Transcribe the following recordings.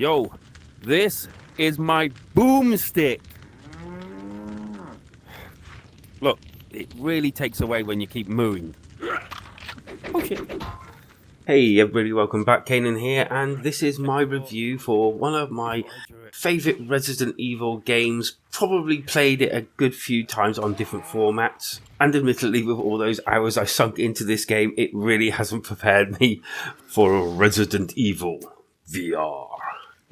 Yo, this is my boomstick. Look, it really takes away when you keep mooing. Oh shit. Hey everybody, welcome back. Kanan here, and this is my review for one of my favourite Resident Evil games. Probably played it a good few times on different formats, and admittedly with all those hours I sunk into this game, it really hasn't prepared me for Resident Evil VR.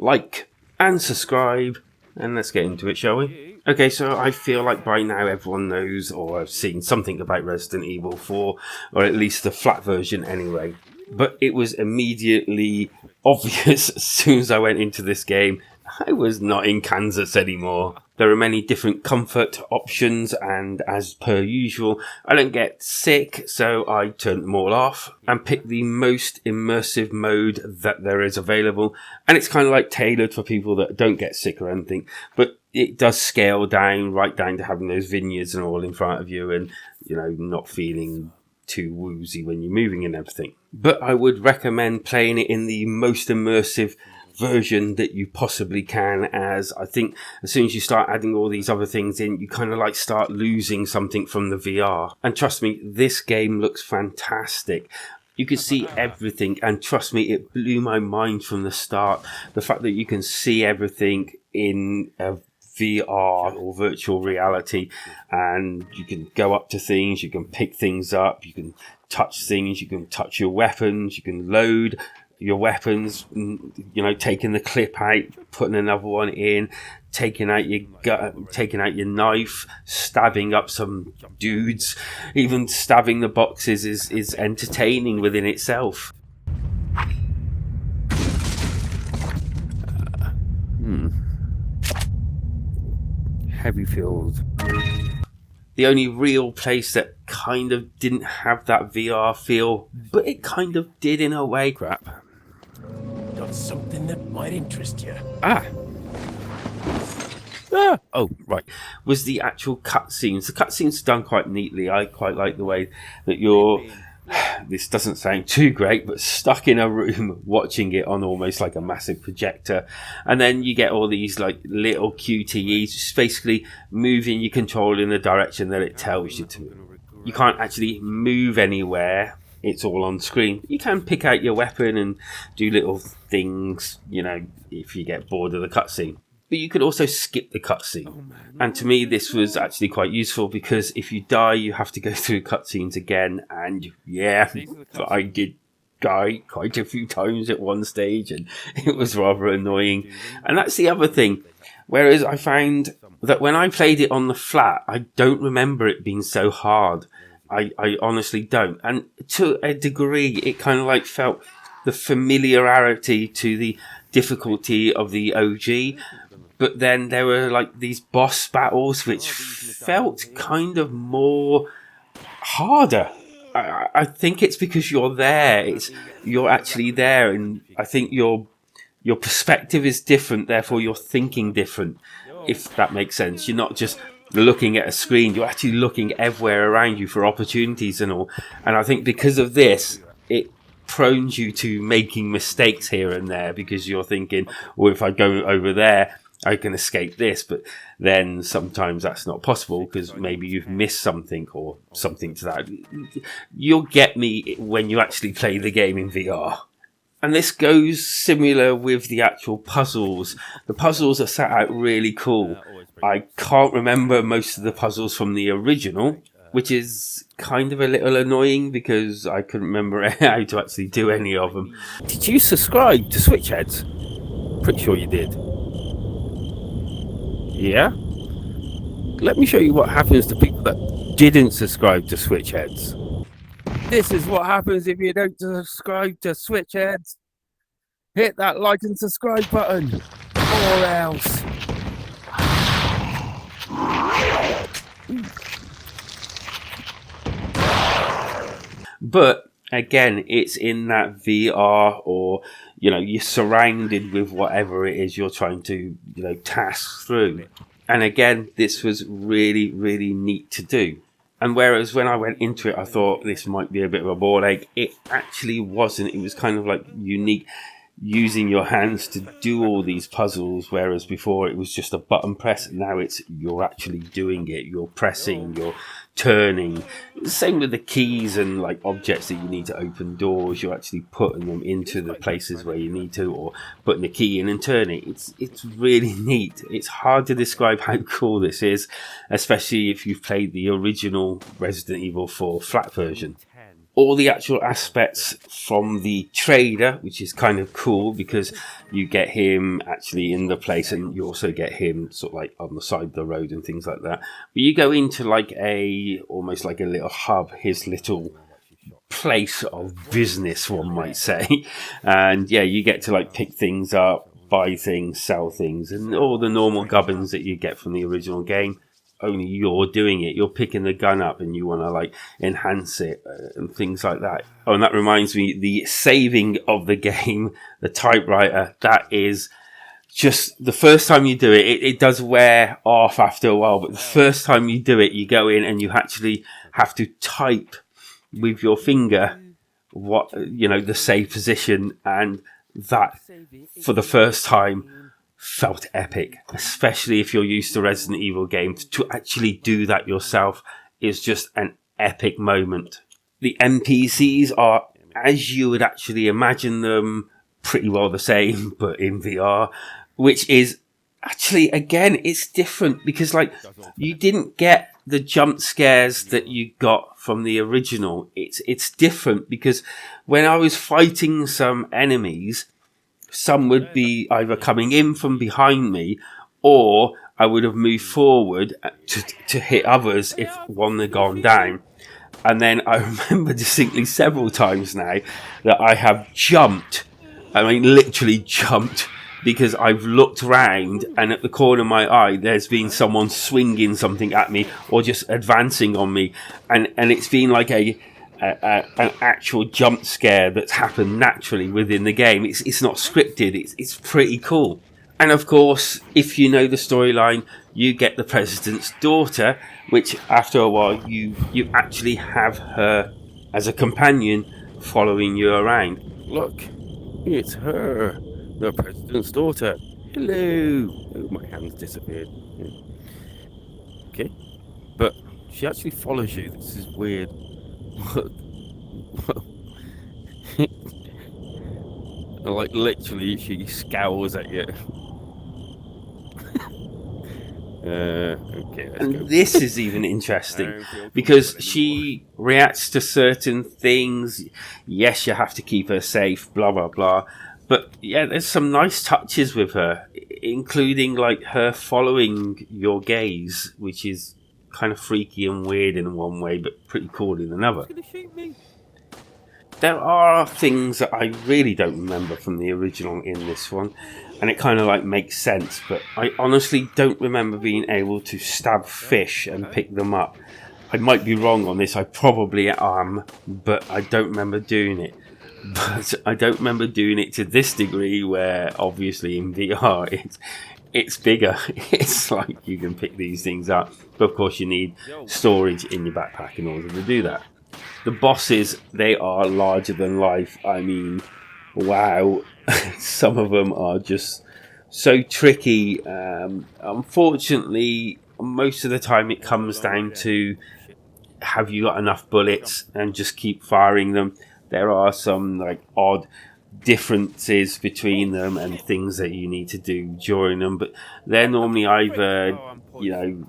Like and subscribe, and let's get into it, shall we? Okay, so I feel like by now everyone knows or has seen something about Resident Evil 4, or at least the flat version anyway. But it was immediately obvious as soon as I went into this game, I was not in Kansas anymore. There are many different comfort options, and as per usual, I don't get sick, so I turned them all off and picked the most immersive mode that there is available. And it's kind of like tailored for people that don't get sick or anything, but it does scale down, right down to having those vineyards and all in front of you, and, you know, not feeling too woozy when you're moving and everything. But I would recommend playing it in the most immersive version that you possibly can, as I think as soon as you start adding all these other things in, you kind of like start losing something from the VR. And trust me, this game looks fantastic. You can see everything, and trust me, it blew my mind from the start. The fact that you can see everything in a VR or virtual reality, and you can go up to things, you can pick things up, you can touch things, you can touch your weapons, you can load your weapons, you know, taking the clip out, putting another one in, taking out your gun, taking out your knife, stabbing up some dudes. Even stabbing the boxes is entertaining within itself. Heavy feels. The only real place that kind of didn't have that VR feel, but it kind of did in a way. Crap. Got something that might interest you. Ah, oh, right. Was the actual cutscenes. The cutscenes are done quite neatly. I quite like the way that you're, this doesn't sound too great, but stuck in a room watching it on almost like a massive projector. And then you get all these like little QTEs, just basically moving your controller in the direction that it tells you to. You can't actually move anywhere. It's all on screen. You can pick out your weapon and do little things, you know, if you get bored of the cutscene. But you could also skip the cutscene. And to me, this was actually quite useful, because if you die, you have to go through cutscenes again. And yeah, I did die quite a few times at one stage, and it was rather annoying. And that's the other thing. Whereas I found that when I played it on the flat, I don't remember it being so hard. I honestly don't. And to a degree, it kind of like felt the familiarity to the difficulty of the OG. But then there were like these boss battles which felt kind of more harder. I think it's because you're there. You're actually there, and I think your perspective is different, therefore you're thinking different, if that makes sense. You're not just looking at a screen, you're actually looking everywhere around you for opportunities and all. And I think because of this, it prones you to making mistakes here and there, because you're thinking, well, if I go over there, I can escape this. But then sometimes that's not possible, because maybe you've missed something or something to that. You'll get me when you actually play the game in VR. And this goes similar with the actual puzzles. The puzzles are set out really cool. I can't remember most of the puzzles from the original, which is kind of a little annoying, because I couldn't remember how to actually do any of them. Did you subscribe to Switchheads? Pretty sure you did. Yeah? Let me show you what happens to people that didn't subscribe to Switchheads. This is what happens if you don't subscribe to Switchheads. Hit that like and subscribe button, or else. But again, it's in that VR, or, you know, you're surrounded with whatever it is you're trying to, you know, task through. And again, this was really, really neat to do. And whereas when I went into it, I thought this might be a bit of a ball ache, it actually wasn't. It was kind of like unique. using your hands to do all these puzzles, whereas before it was just a button press. Now you're actually doing it. You're pressing, you're turning. Same with the keys and like objects that you need to open doors. You're actually putting them into the places where you need to, or putting the key in and turning. It's really neat. It's hard to describe how cool this is, especially if you've played the original Resident Evil 4 flat version. All the actual aspects from the trader, which is kind of cool because you get him actually in the place and you also get him sort of like on the side of the road and things like that. But you go into like almost like a little hub, his little place of business, one might say. And yeah, you get to like pick things up, buy things, sell things, and all the normal gubbins that you get from the original game. Only you're doing it. You're picking the gun up and you want to like enhance it and things like that. Oh, and that reminds me, the saving of the game, the typewriter, that is just the first time you do it, it does wear off after a while. But the first time you do it, you go in and you actually have to type with your finger the save position, and that for the first time felt epic, especially if you're used to Resident Evil games. To actually do that yourself is just an epic moment. The NPCs are, as you would actually imagine them, pretty well the same, but in VR, which is actually, again, it's different because like you didn't get the jump scares that you got from the original. It's different because when I was fighting some enemies, some would be either coming in from behind me, or I would have moved forward to hit others if one had gone down. And then I remember distinctly several times now that I have jumped. I mean, literally jumped, because I've looked round and at the corner of my eye, there's been someone swinging something at me or just advancing on me. And it's been like an actual jump scare that's happened naturally within the game. It's not scripted. It's pretty cool. And of course, if you know the storyline, you get the president's daughter, which after a while you actually have her as a companion following you around. Look, it's her, the president's daughter. Hello. Oh, my hand's disappeared. Okay, but she actually follows you. This is weird. Look. Like literally, she scowls at you. Okay, let's go. And this is even interesting because she reacts to certain things. Yes, you have to keep her safe, blah, blah, blah. But yeah, there's some nice touches with her, including like her following your gaze, which is kind of freaky and weird in one way, but pretty cool in another. She's gonna shoot me. There are things that I really don't remember from the original in this one, and it kind of like makes sense, but I honestly don't remember being able to stab fish and pick them up. I might be wrong on this, I probably am, but I don't remember doing it. But I don't remember doing it to this degree, where obviously in VR it's bigger. It's like you can pick these things up, but of course you need storage in your backpack in order to do that. The bosses, they are larger than life. I mean, wow. Some of them are just so tricky. Unfortunately, most of the time it comes down to, have you got enough bullets, and just keep firing them. There are some like odd differences between them and things that you need to do during them, but they're normally either,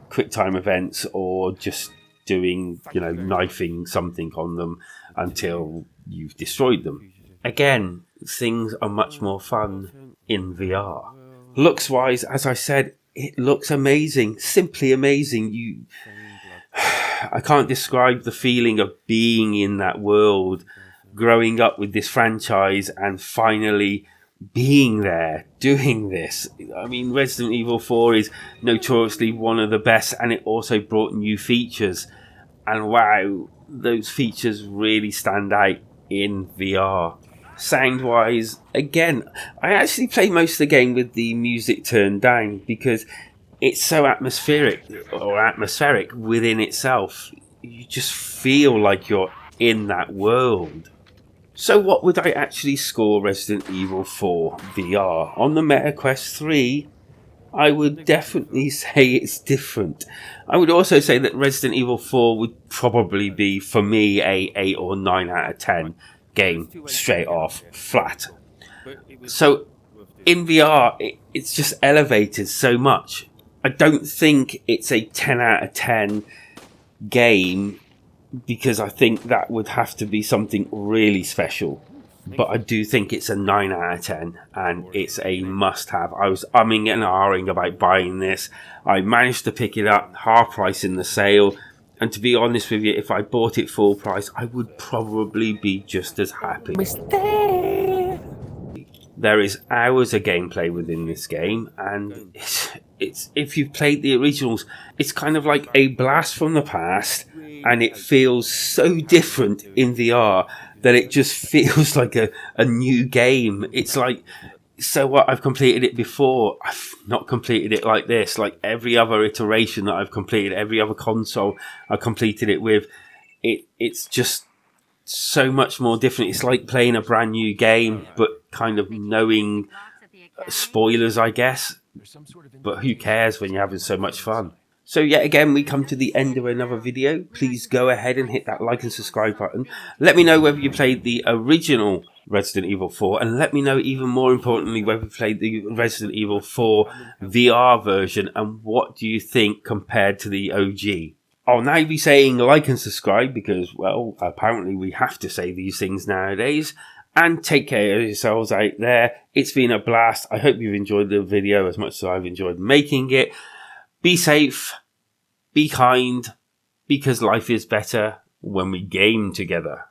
quick time events or just doing, knifing something on them until you've destroyed them. Again, things are much more fun in VR. Looks wise, as I said, it looks amazing, simply amazing. I can't describe the feeling of being in that world, growing up with this franchise and finally being there, doing this. I mean, Resident Evil 4 is notoriously one of the best, and it also brought new features. And wow, those features really stand out in VR. Sound-wise, again, I actually play most of the game with the music turned down because it's so atmospheric within itself. You just feel like you're in that world. So what would I actually score Resident Evil 4 VR? On the MetaQuest 3, I would definitely say it's different. I would also say that Resident Evil 4 would probably be, for me, a 8 or 9 out of 10 game, straight off, flat. So in VR, it's just elevated so much. I don't think it's a 10 out of 10 game, because I think that would have to be something really special. But I do think it's a 9 out of 10, and it's a must-have. I was umming and ahhing about buying this. I managed to pick it up half price in the sale, and to be honest with you, if I bought it full price, I would probably be just as happy. There is hours of gameplay within this game, and it's if you've played the originals, it's kind of like a blast from the past, and it feels so different in VR that it just feels like a new game. It's like, so what, I've completed it before. I've not completed it like this. Like every other iteration that I've completed, every other console I completed it with, it's just so much more different. It's like playing a brand new game, but kind of knowing spoilers, I guess. But who cares when you're having so much fun? So yet again, we come to the end of another video. Please go ahead and hit that like and subscribe button. Let me know whether you played the original Resident Evil 4, and let me know, even more importantly, whether you played the Resident Evil 4 VR version, and what do you think compared to the OG. I'll now be saying like and subscribe because, well, apparently we have to say these things nowadays. And take care of yourselves out there. It's been a blast. I hope you've enjoyed the video as much as I've enjoyed making it. Be safe, be kind, because life is better when we game together.